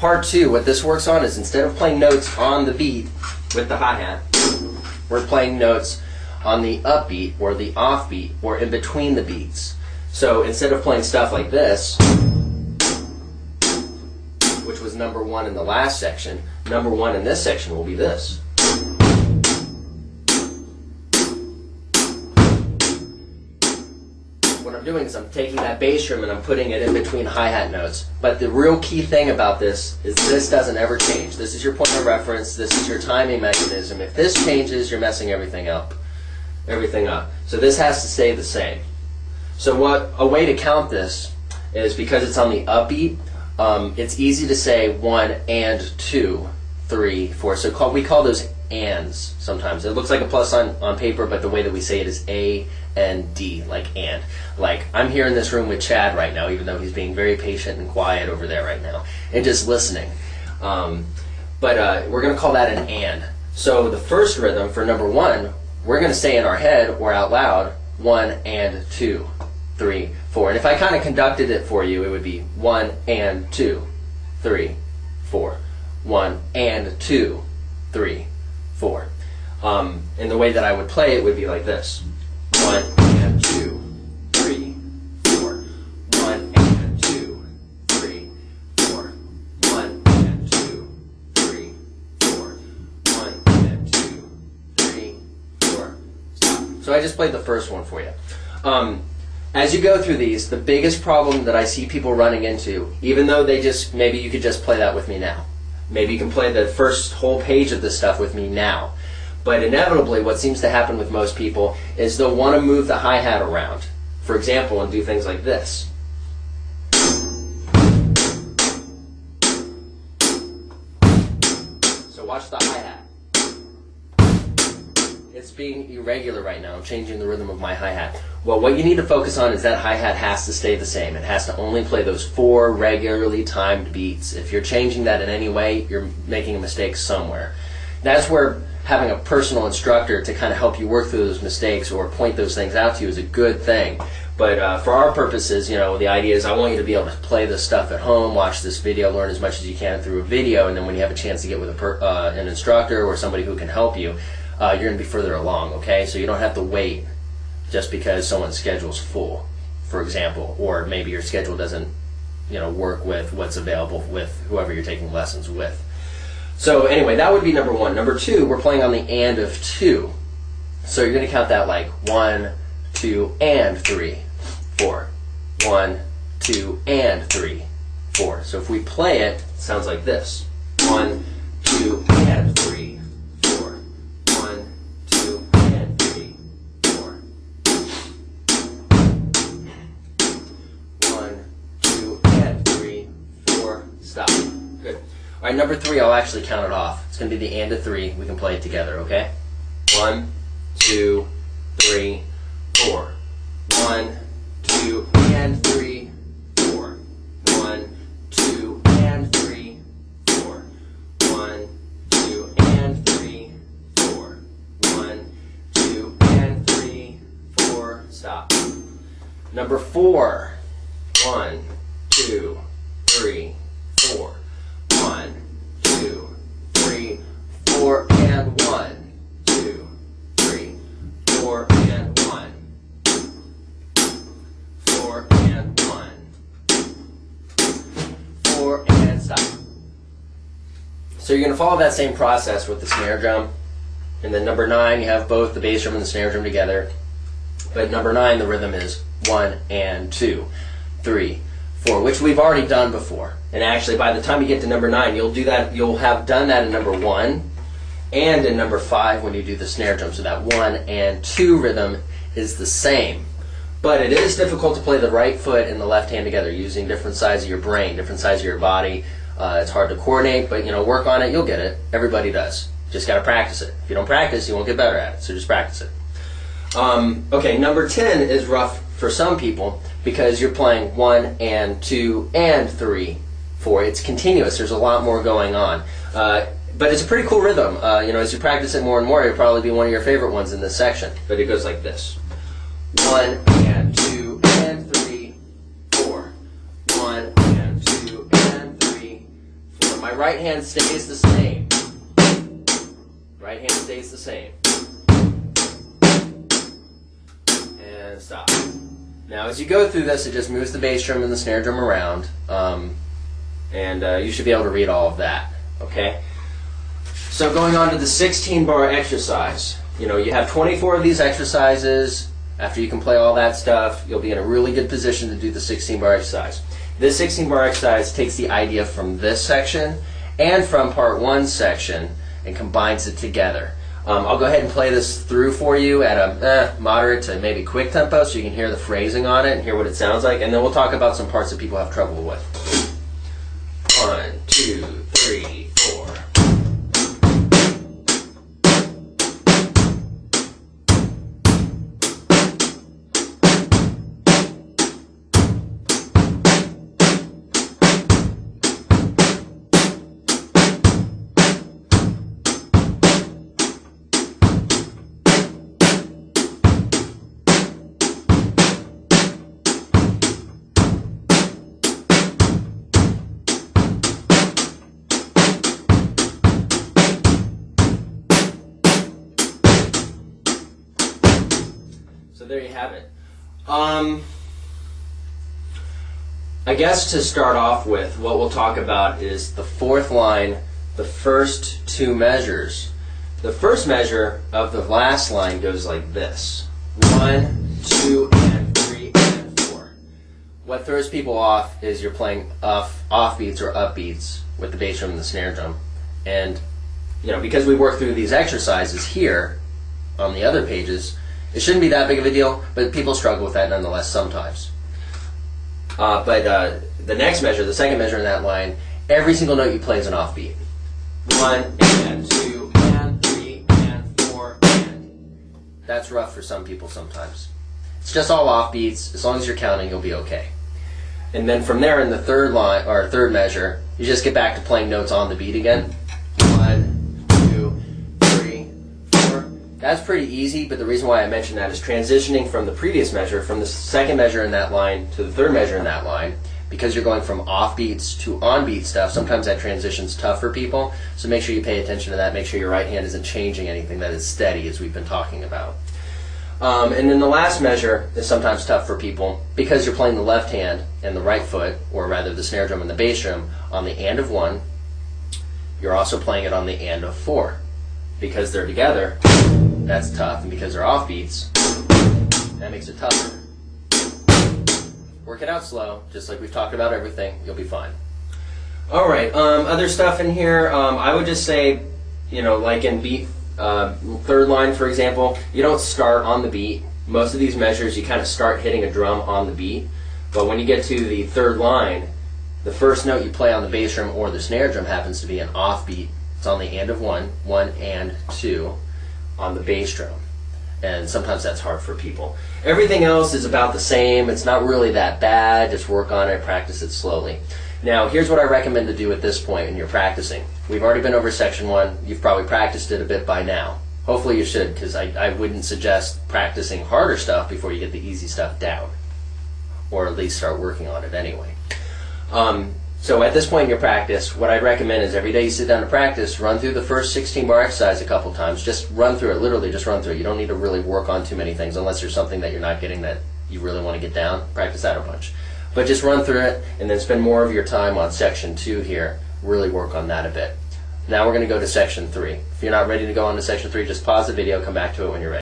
part two, what this works on is instead of playing notes on the beat with the hi-hat, we're playing notes on the upbeat or the offbeat or in between the beats. So instead of playing stuff like this, which was number one in the last section, number one in this section will be this. What I'm doing is I'm taking that bass drum and I'm putting it in between hi-hat notes. But the real key thing about this is this doesn't ever change. This is your point of reference. This is your timing mechanism. If this changes, you're messing everything up. So this has to stay the same. So a way to count this is, because it's on the upbeat, it's easy to say 1 and 2, 3, 4. So we call those ands sometimes. It looks like a plus on paper, but the way that we say it is A and D, like and. Like, I'm here in this room with Chad right now, even though he's being very patient and quiet over there right now, and just listening. But we're going to call that an and. So the first rhythm for number one, we're going to say in our head or out loud, 1 and 2, 3, 4. And if I kind of conducted it for you, it would be 1 and 2, 3, 4. 1 and 2, 3, 4. And the way that I would play it would be like this. 1 and 2, 3, 4. 1 and 2, 3, 4. 1 and 2, 3, 4. 1 and 2, 3, 4. Stop. So I just played the first one for you. As you go through these, the biggest problem that I see people running into, even though maybe you could just play that with me now. Maybe you can play the first whole page of this stuff with me now. But inevitably, what seems to happen with most people is they'll want to move the hi-hat around, for example, and do things like this. So watch the hi-hat. It's being irregular right now. I'm changing the rhythm of my hi-hat. Well, what you need to focus on is that hi-hat has to stay the same. It has to only play those 4 regularly timed beats. If you're changing that in any way, you're making a mistake somewhere. That's where having a personal instructor to kind of help you work through those mistakes or point those things out to you is a good thing. But for our purposes, the idea is I want you to be able to play this stuff at home, watch this video, learn as much as you can through a video, and then when you have a chance to get with an instructor or somebody who can help you, you're going to be further along, okay? So you don't have to wait just because someone's schedule's full, for example, or maybe your schedule doesn't, work with what's available with whoever you're taking lessons with. So anyway, that would be number one. Number two, we're playing on the and of 2. So you're going to count that like 1, 2, and 3, 4. 1, 2, and 3, 4. So if we play it, it sounds like this. 1, 2, and 3, 4. 1, 2, and 3, 4. 1, 2, and 3, 4. Stop. Good. All right, number 3, I'll actually count it off. It's going to be the and of 3. We can play it together, okay? 1, 2, 3, 4. 1, 2, and 3, 4. 1, 2, and 3, 4. 1, 2, and 3, 4. 1, 2, and 3, 4. Stop. Number 4. 1, 2, 3, 4. 1, 2, 3, 4, and 1, 2, 3, 4, and 1, 4, and 1, 4, and stop. So you're going to follow that same process with the snare drum, and then number 9, you have both the bass drum and the snare drum together, but number 9, the rhythm is 1 and 2, 3, 4, which we've already done before. And actually, by the time you get to number 9, you'll have done that in number 1 and in number 5 when you do the snare drum. So that 1 and 2 rhythm is the same. But it is difficult to play the right foot and the left hand together using different sides of your brain, different sides of your body. It's hard to coordinate, but work on it, you'll get it. Everybody does. Just got to practice it. If you don't practice, you won't get better at it. So just practice it. Okay, number 10 is rough for some people because you're playing 1 and 2 and 3, 4. It's continuous. There's a lot more going on. But it's a pretty cool rhythm. As you practice it more and more, it'll probably be one of your favorite ones in this section. But it goes like this. 1 and 2 and 3, 4. 1 and 2 and 3, 4. my right hand stays the same. Right hand stays the same. And stop. Now as you go through this, it just moves the bass drum and the snare drum around, and you should be able to read all of that. Okay? So going on to the 16-bar exercise. You know, you have 24 of these exercises. After you can play all that stuff, you'll be in a really good position to do the 16-bar exercise. This 16-bar exercise takes the idea from this section and from part 1 section and combines it together. I'll go ahead and play this through for you at a moderate to maybe quick tempo so you can hear the phrasing on it and hear what it sounds like, and then we'll talk about some parts that people have trouble with. 1, 2, 3, 4. So there you have it. I guess to start off with, what we'll talk about is the 4th line, the first 2 measures. The first measure of the last line goes like this. 1, 2, and 3, and 4. What throws people off is you're playing off beats or up beats with the bass drum and the snare drum. And you know, because we work through these exercises here on the other pages, it shouldn't be that big of a deal, but people struggle with that nonetheless sometimes. But the next measure, the second measure in that line, every single note you play is an offbeat. 1, and 2, and 3, and 4, and. That's rough for some people sometimes. It's just all offbeats. As long as you're counting, you'll be okay. And then from there in the third line, or third measure, you just get back to playing notes on the beat again. 1, 2, 3, 4. That's pretty easy, but the reason why I mention that is transitioning from the previous measure, from the second measure in that line to the third measure in that line, because you're going from off beats to on beat stuff, sometimes that transition's tough for people, so make sure you pay attention to that. Make sure your right hand isn't changing anything, that is steady, as we've been talking about. And then the last measure is sometimes tough for people because you're playing the left hand and the right foot, or rather the snare drum and the bass drum, on the and of 1. You're also playing it on the and of 4. Because they're together, that's tough, and because they're off beats, that makes it tougher. Work it out slow, just like we've talked about everything, you'll be fine. Alright, other stuff in here, I would just say, you know, like in beat, third line for example, you don't start on the beat. Most of these measures you kind of start hitting a drum on the beat, but when you get to the third line, the first note you play on the bass drum or the snare drum happens to be an off beat. It's on the and of 1, 1 and 2 on the bass drum. And sometimes that's hard for people. Everything else is about the same. It's not really that bad. Just work on it, practice it slowly. Now, here's what I recommend to do at this point when you're practicing. We've already been over section 1. You've probably practiced it a bit by now. Hopefully you should, because I wouldn't suggest practicing harder stuff before you get the easy stuff down. Or at least start working on it anyway. So at this point in your practice, what I'd recommend is every day you sit down to practice, run through the first 16-bar exercise a couple times. Just run through it, literally just run through it. You don't need to really work on too many things unless there's something that you're not getting that you really want to get down. Practice that a bunch. But just run through it and then spend more of your time on section 2 here. Really work on that a bit. Now we're going to go to section 3. If you're not ready to go on to section 3, just pause the video, come back to it when you're ready.